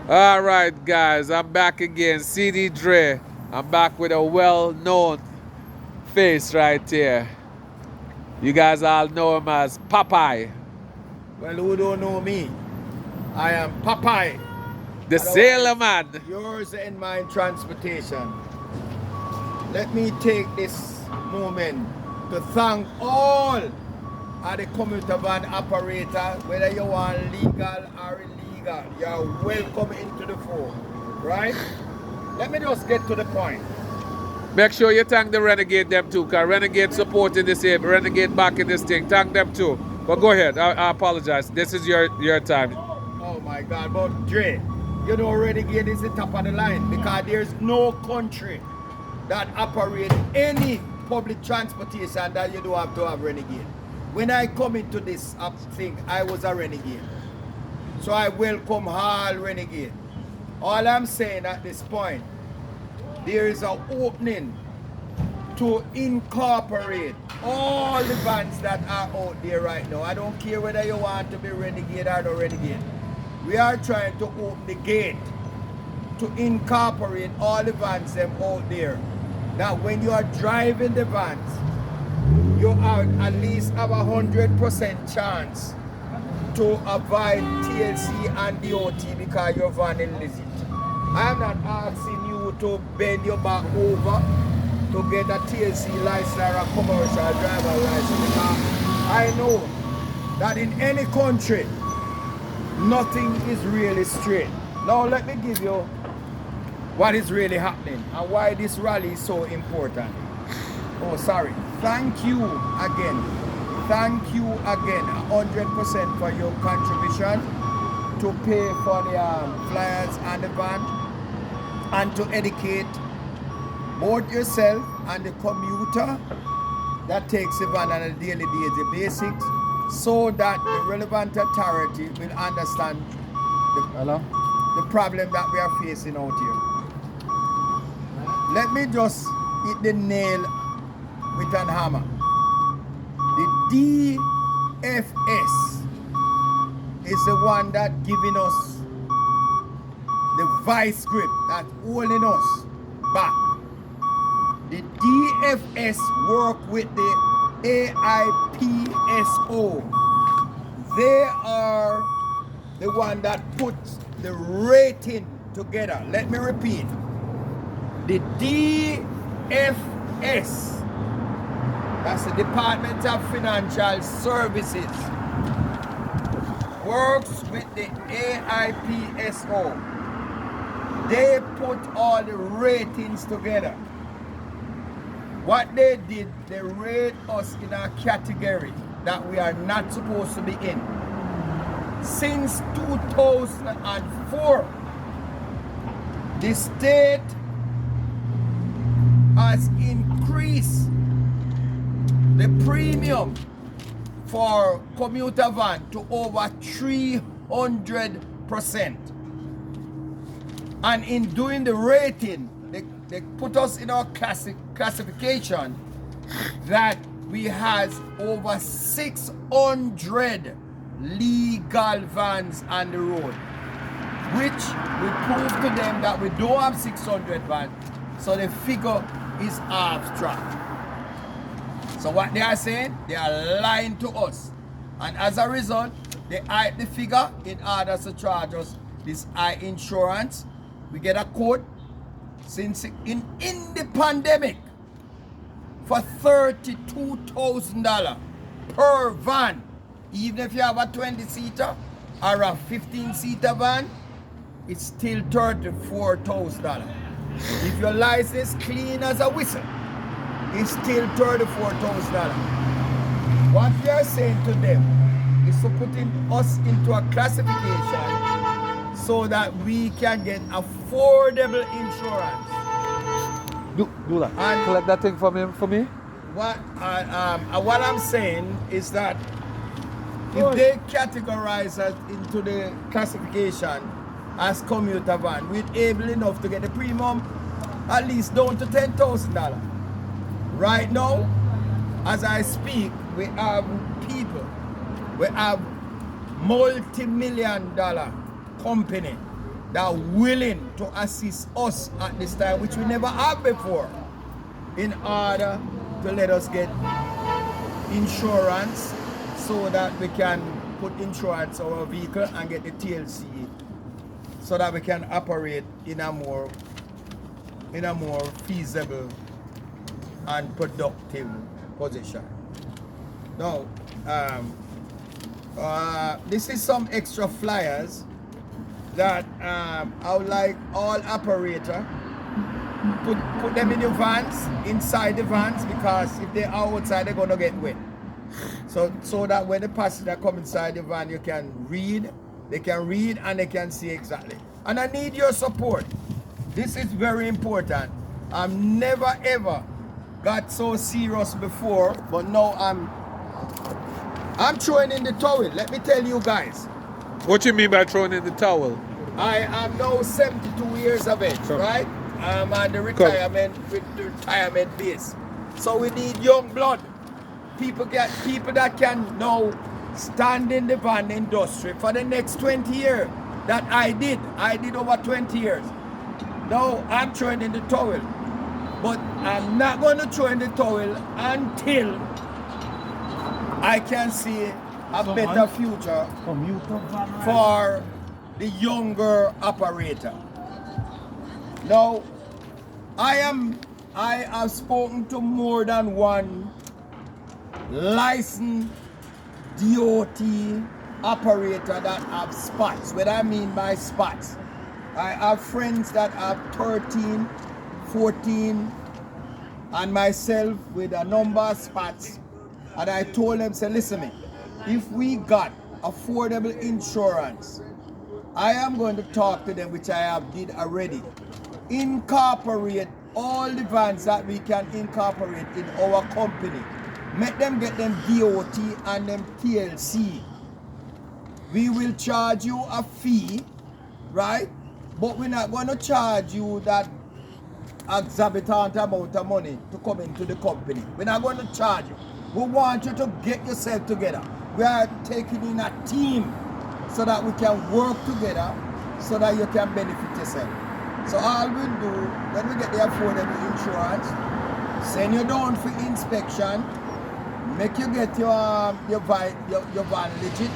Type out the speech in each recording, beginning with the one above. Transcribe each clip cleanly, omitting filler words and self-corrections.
All right, guys, I'm back again. CD Dre. I'm back with a well-known face right here. You guys all know him as Popeye, Well, who don't know me? I am Popeye. the Sailor Otherwise, Man. yours and mine transportation. Let me take this moment to thank all of the commuter van operator, whether you are legal or illegal. You're welcome into the fold, right? Let me just get to the point. Make sure you thank the Renegade them too, because Renegade supporting this here, Renegade back in this thing. Thank them too. But go ahead. I apologize. This is your time. Oh my God, but Dre, you know Renegade is the top of the line because there's no country that operates any public transportation that you don't have to have Renegade. When I come into this thing, I was a Renegade. So I welcome all Renegade. All I'm saying at this point, there is an opening to incorporate all the vans that are out there right now. I don't care whether you want to be Renegade or no Renegade. We are trying to open the gate to incorporate all the vans them out there. That when you are driving the vans, you are at least have 100% chance to avoid TLC and DOT because your van is illicit. I am not asking you to bend your back over to get a TLC license or a commercial driver license because I know that in any country, nothing is really straight. Now let me give you what is really happening and why this rally is so important. Oh, sorry. Thank you again. Thank you again 100% for your contribution to pay for the flyers and the van and to educate both yourself and the commuter that takes the van on a daily basis so that the relevant authority will understand the problem that we are facing out here. Let me just hit the nail with an hammer. The DFS is the one that giving us the vice grip that's holding us back. The DFS work with the AIPSO. They are the one that puts the rating together. Let me repeat. The DFS, that's the Department of Financial Services, works with the AIPSO. They put all the ratings together. What they did, they rate us in a category that we are not supposed to be in. Since 2004, the state has increased the premium for commuter van to over 300%. And in doing the rating, they put us in our classification that we has over 600 legal vans on the road, which we prove to them that we don't have 600 vans, so the figure is abstract. So what they are saying, they are lying to us, and as a result, they hide the figure in order to charge us this high insurance. We get a quote since in the pandemic for $32,000 per van. Even if you have a 20-seater or a 15-seater van, it's still $34,000. If your license clean as a whistle, it's still $34,000. What we are saying to them is to put us into a classification so that we can get affordable insurance. Do that. And collect that thing for me. what I'm saying is that if they categorize us into the classification as commuter van, we're able enough to get the premium at least down to $10,000. Right now, as I speak, we have people, we have multi-million-dollar company that are willing to assist us at this time, which we never have before, in order to let us get insurance so that we can put insurance on our vehicle and get the TLC so that we can operate in a more feasible and productive position. Now, this is some extra flyers that I would like all operator put them in your vans, inside the vans, because if they're outside, they're gonna get wet. So that when the passenger come inside the van, you can read, they can read and they can see exactly. And I need your support. This is very important. I've never ever got so serious before, but now I'm throwing in the towel. Let me tell you guys. What you mean by throwing in the towel? I am now 72 years of age, right? I'm on the retirement base. So we need young blood. People that can now stand in the van industry for the next 20 years. That I did over 20 years. Now I'm throwing in the towel. But I'm not going to throw in the towel until I can see a better future for the younger operator. Now, I have spoken to more than one licensed DOT operator that have spots. What I mean by spots, I have friends that have 13, 14, and myself with a number of spots. And I told them, say, listen me, if we got affordable insurance, I am going to talk to them, which I have did already. Incorporate all the vans that we can incorporate in our company. Make them get them DOT and them TLC. We will charge you a fee, right? But we're not going to charge you that exorbitant amount of money to come into the company. We're not going to charge you. We want you to get yourself together. We are taking in a team so that we can work together so that you can benefit yourself. So all we'll do, when we get the affordable insurance, send you down for inspection, make you get your van legit.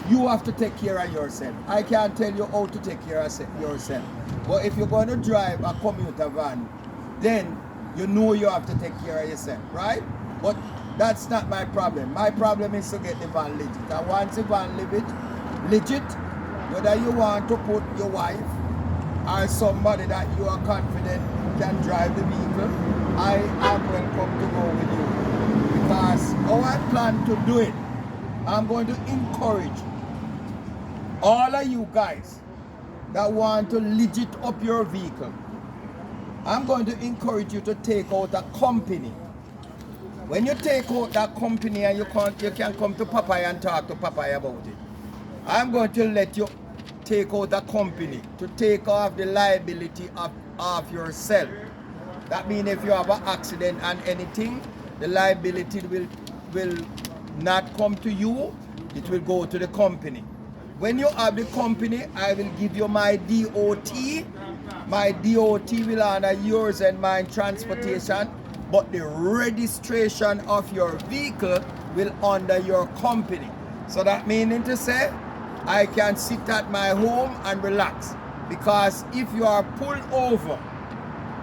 You have to take care of yourself. I can't tell you how to take care of yourself. But if you're going to drive a commuter van, then you know you have to take care of yourself, right? But that's not my problem. My problem is to get the van legit. And once the van legit, whether you want to put your wife or somebody that you are confident can drive the vehicle, I am welcome to go with you. Because how I plan to do it, I'm going to encourage all of you guys that want to legit up your vehicle. I'm going to encourage you to take out a company. When you take out that company and you can come to Papaya and talk to Papaya about it. I'm going to let you take out a company to take off the liability of yourself. That means if you have an accident and anything, the liability will not come to you, it will go to the company. When you have the company, I will give you my DOT. My DOT will honor yours and mine transportation, but the registration of your vehicle will under your company. So that meaning to say, I can sit at my home and relax. Because if you are pulled over,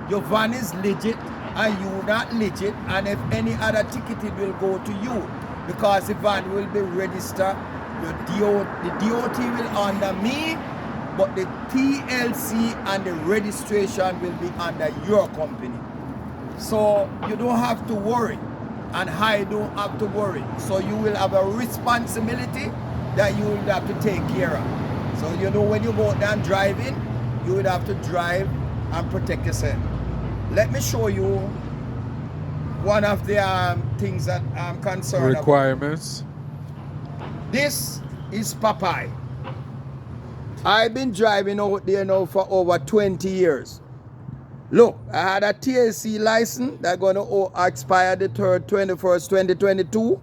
your van is legit and you not legit, and if any other ticket, it will go to you. Because the van will be registered, the DOT will under me, but the TLC and the registration will be under your company. So you don't have to worry, and I don't have to worry. So you will have a responsibility that you will have to take care of. So you know when you go down driving, you will have to drive and protect yourself. Let me show you one of the things that I'm concerned Requirements. about. This is Popeye. I've been driving out there now for over 20 years. Look, I had a TLC license that's going to expire the 21st, 2022.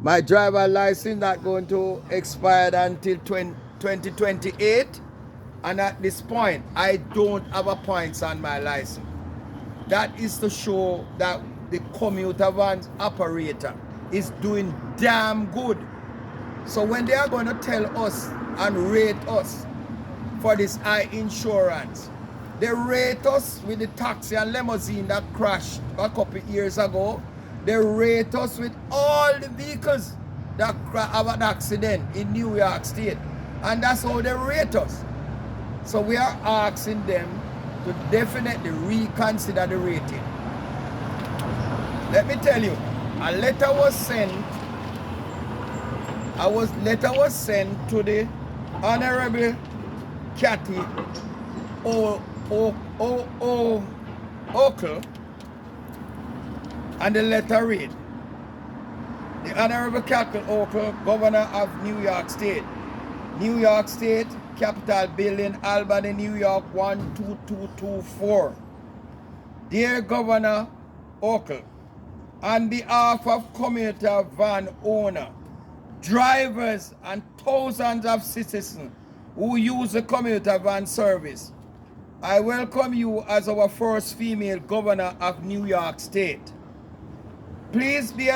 My driver license that's going to expire until 2028. And at this point, I don't have a points on my license. That is to show that the commuter van operator is doing damn good. So when they are going to tell us and rate us for this high insurance, they rate us with the taxi and limousine that crashed a couple years ago. They rate us with all the vehicles that have an accident in New York State. And that's how they rate us. So we are asking them to definitely reconsider the rating. Let me tell you, a letter was sent. Letter was sent to the Honorable Cathy Okel, and the letter read, the Honorable Cathy Okel, Governor of New York State, Capitol Building, Albany, New York 12224. Dear Governor Okel, on behalf of commuter van owner, drivers, and thousands of citizens who use the commuter van service, I welcome you as our first female governor of New York State. Please be